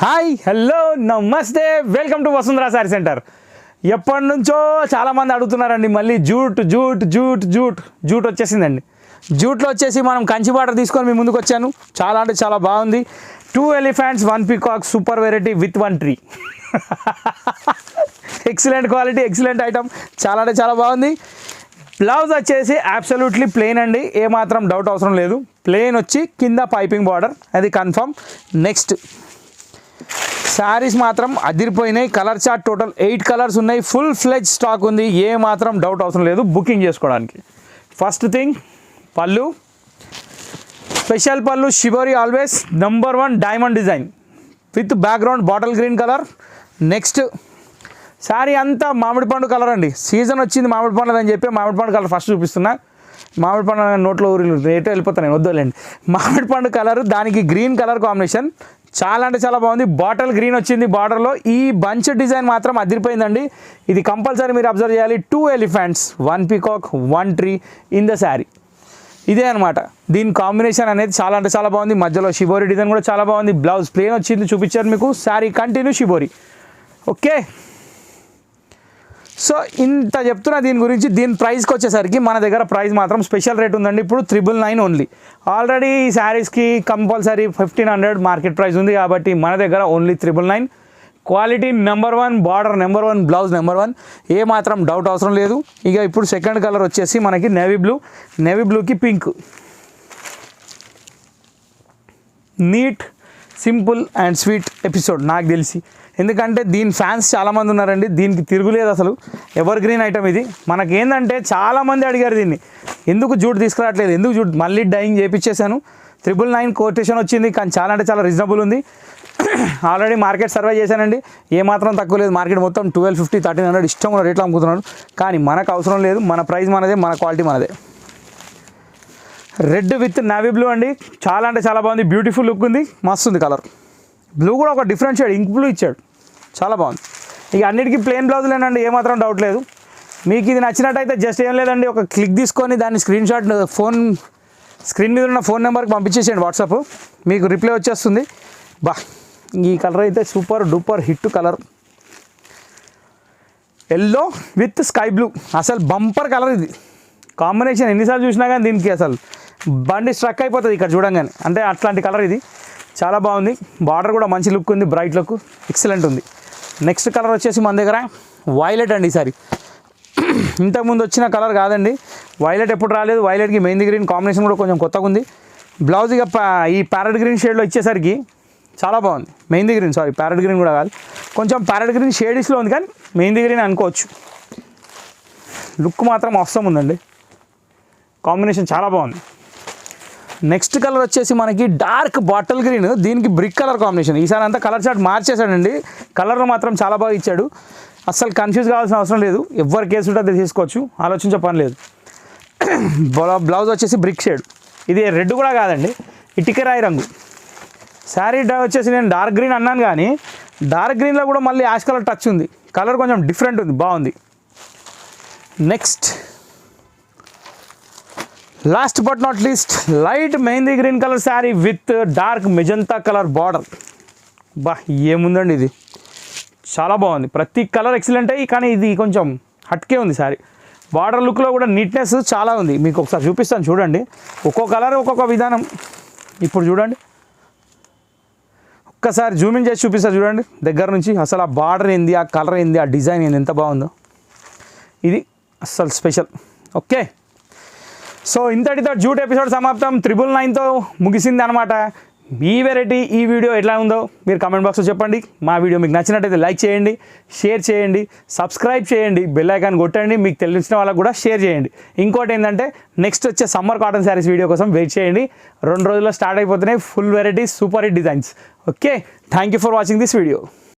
Hi hello నమస్తే welcome to Vasundhara sari centre. ఎప్పటి నుంచో చాలామంది అడుగుతున్నారండి, మళ్ళీ jute jute jute jute jute వచ్చేసిందండి. జూట్లో వచ్చేసి మనం కంచి బార్డర్ తీసుకొని మీ ముందుకు వచ్చాను. చాలా అంటే చాలా బాగుంది. 2 elephants 1 peacock super variety with 1 tree. Excellent quality, excellent item, చాలా అంటే చాలా బాగుంది. బ్లౌజ్ వచ్చేసి అబ్సల్యూట్లీ ప్లెయిన్ అండి, ఏమాత్రం డౌట్ అవసరం లేదు. ప్లెయిన్ వచ్చి కింద పైపింగ్ బార్డర్, అది కన్ఫర్మ్. నెక్స్ట్ శారీస్ మాత్రం అదిరిపోయినాయి. కలర్ చార్ట్ టోటల్ 8 కలర్స్ ఉన్నాయి. ఫుల్ ఫ్లెజ్ స్టాక్ ఉంది, ఏ మాత్రం డౌట్ అవసరం లేదు బుకింగ్ చేసుకోవడానికి. ఫస్ట్ థింగ్ పళ్ళు, స్పెషల్ పళ్ళు shibori always #1 diamond design with background bottle green colour. Next sari అంతా మామిడి పండు కలర్ అండి. సీజన్ వచ్చింది మామిడి పండు అని చెప్పి మామిడి పండు కలర్ ఫస్ట్ చూపిస్తున్నా. మామిడి పండు నోట్లో ఊరిలు రేటో వెళ్ళిపోతాను, వద్దులేండి. మామిడి పండు కలర్, దానికి గ్రీన్ కలర్ కాంబినేషన్ చాలా అంటే చాలా బాగుంది. బాటిల్ గ్రీన్ వచ్చింది బార్డర్లో. ఈ బంచ్ డిజైన్ మాత్రం అదిరిపోయిందండి. ఇది కంపల్సరీ మీరు అబ్జర్వ్ చేయాలి. 2 elephants 1 peacock 1 tree in the sari. ఇదే అనమాట దీని కాంబినేషన్ అనేది. చాలా అంటే చాలా బాగుంది. మధ్యలో షిబోరి డిజైన్ కూడా చాలా బాగుంది. బ్లౌజ్ ప్లెయిన్ వచ్చింది, చూపించారు మీకు. Sari continue shibori. Okay, so ఇంత చెప్తున్నా దీని గురించి. దీని ప్రైస్కి వచ్చేసరికి మన దగ్గర ప్రైస్ మాత్రం స్పెషల్ రేట్ ఉందండి. ఇప్పుడు 999 ఓన్లీ. ఆల్రెడీ ఈ శారీస్కి కంపల్సరీ 1500 మార్కెట్ ప్రైస్ ఉంది, కాబట్టి మన దగ్గర ఓన్లీ 999. క్వాలిటీ #1, బార్డర్ #1, బ్లౌజ్ #1, ఏ మాత్రం డౌట్ అవసరం లేదు. ఇక ఇప్పుడు సెకండ్ కలర్ వచ్చేసి మనకి నేవీ బ్లూ. నేవీ బ్లూకి pink. Neat, simple and sweet episode నాకు తెలిసి. ఎందుకంటే దీని ఫ్యాన్స్ చాలామంది ఉన్నారండి. దీనికి తిరుగులేదు అసలు. ఎవర్ గ్రీన్ ఐటమ్ ఇది. మనకేందంటే చాలామంది అడిగారు దీన్ని, ఎందుకు జూట్ తీసుకురావట్లేదు, ఎందుకు జూట్. మళ్ళీ డైయింగ్ చేయించేసాను. 999 కోటేషన్ వచ్చింది, కానీ చాలా అంటే చాలా రీజనబుల్ ఉంది. ఆల్రెడీ మార్కెట్ సర్వే చేశానండి, ఏమాత్రం తక్కువ లేదు. మార్కెట్ మొత్తం 1250, 1300 ఇష్టం ఉన్న రేట్లు అమ్ముతున్నాడు. కానీ మనకు అవసరం లేదు. మన ప్రైస్ మనదే, మన క్వాలిటీ మనదే. రెడ్ విత్ నావీ బ్లూ అండి. చాలా అంటే చాలా బాగుంది. బ్యూటిఫుల్ లుక్ ఉంది, మస్తు ఉంది కలర్. బ్లూ కూడా ఒక డిఫరెంట్ షేడ్, ఇంక్ బ్లూ ఇచ్చాడు, చాలా బాగుంది. ఇక అన్నిటికీ ప్లెయిన్ బ్లౌజులేనండి, ఏమాత్రం డౌట్ లేదు. మీకు ఇది నచ్చినట్టయితే జస్ట్ ఏం లేదండి, ఒక క్లిక్ తీసుకొని దాన్ని స్క్రీన్ షాట్ ఫోన్ స్క్రీన్ మీద ఉన్న ఫోన్ నెంబర్కి పంపించేసేయండి వాట్సాప్, మీకు రిప్లై వచ్చేస్తుంది. బా, ఈ కలర్ అయితే super duper hit colour. Yellow with sky blue, అసలు బంపర్ కలర్ ఇది. కాంబినేషన్ ఎన్నిసార్లు చూసినా కానీ దీనికి అసలు బండి స్ట్రక్ అయిపోతుంది ఇక్కడ చూడంగానే. అంటే అట్లాంటి కలర్ ఇది, చాలా బాగుంది. బార్డర్ కూడా మంచి లుక్ ఉంది, బ్రైట్ లుక్, ఎక్సలెంట్ ఉంది. నెక్స్ట్ కలర్ వచ్చేసి మన దగ్గర వైలెట్ అండి. ఈసారి ఇంతకుముందు వచ్చిన కలర్ కాదండి, వైలెట్ ఎప్పుడు రాలేదు. వైలెట్కి మెహందీ గ్రీన్ కాంబినేషన్ కూడా కొంచెం కొత్తగా ఉంది. బ్లౌజ్ ఇక ఈ ప్యారెట్ గ్రీన్ షేడ్లో ఇచ్చేసరికి చాలా బాగుంది. Mehndi green, sorry parrot green కూడా కాదు, కొంచెం ప్యారెట్ గ్రీన్ షేడిస్లో ఉంది, కానీ మెహందీ గ్రీన్ అనుకోవచ్చు. లుక్ మాత్రం అవసరం ఉందండి, కాంబినేషన్ చాలా బాగుంది. నెక్స్ట్ కలర్ వచ్చేసి మనకి డార్క్ బాటిల్ గ్రీన్, దీనికి బ్రిక్ కలర్ కాంబినేషన్. ఈసారి అంతా కలర్ చార్ట్ మార్చేసాడండి. కలర్లో మాత్రం చాలా బాగా ఇచ్చాడు. అస్సలు కన్ఫ్యూజ్ కావాల్సిన అవసరం లేదు. ఎవరి కేసు ఉంటే అది తీసుకోవచ్చు, ఆలోచించే పని లేదు. బ్లౌజ్ వచ్చేసి బ్రిక్ షేడ్. ఇది రెడ్ కూడా కాదండి, ఇటుకరాయి రంగు. శారీ వచ్చేసి నేను డార్క్ గ్రీన్ అన్నాను, కానీ డార్క్ గ్రీన్లో కూడా మళ్ళీ యాష్ కలర్ టచ్ ఉంది. కలర్ కొంచెం డిఫరెంట్ ఉంది, బాగుంది. Next last but not least light mehndi green colour sari with dark magenta colour border. బా, ఏముందండి ఇది, చాలా బాగుంది. ప్రతి కలర్ ఎక్సలెంట్ అయ్యి, కానీ ఇది కొంచెం హట్కే ఉంది శారీ. బార్డర్ లుక్లో కూడా నీట్నెస్ చాలా ఉంది. మీకు ఒకసారి చూపిస్తాను చూడండి. ఒక్కో కలర్ ఒక్కొక్క విధానం. ఇప్పుడు చూడండి, ఒక్కసారి జూమింగ్ చేసి చూపిస్తాను చూడండి దగ్గర నుంచి. అసలు ఆ బార్డర్ ఏంది, ఆ కలర్ ఏంది, ఆ డిజైన్ ఏంది, ఎంత బాగుందో. ఇది అస్సలు స్పెషల్. ఓకే, సో ఇంతటితో జూట్ ఎపిసోడ్ సమాప్తం. 999తో ముగిసింది అనమాట. ఈ వెరైటీ, ఈ వీడియో ఎట్లా ఉందో మీరు కామెంట్ బాక్స్లో చెప్పండి. మా వీడియో మీకు నచ్చినట్టయితే లైక్ చేయండి, షేర్ చేయండి, సబ్స్క్రైబ్ చేయండి, బెల్ ఐకాన్ కొట్టండి, మీకు తెలిసిన వాళ్ళకు కూడా షేర్ చేయండి. ఇంకోటి ఏంటంటే నెక్స్ట్ వచ్చే సమ్మర్ కాటన్ శారీస్ వీడియో కోసం వెయిట్ చేయండి. 2 రోజుల్లో స్టార్ట్ అయిపోతున్నాయి full varieties, super hit designs. Okay, thank you for watching this video.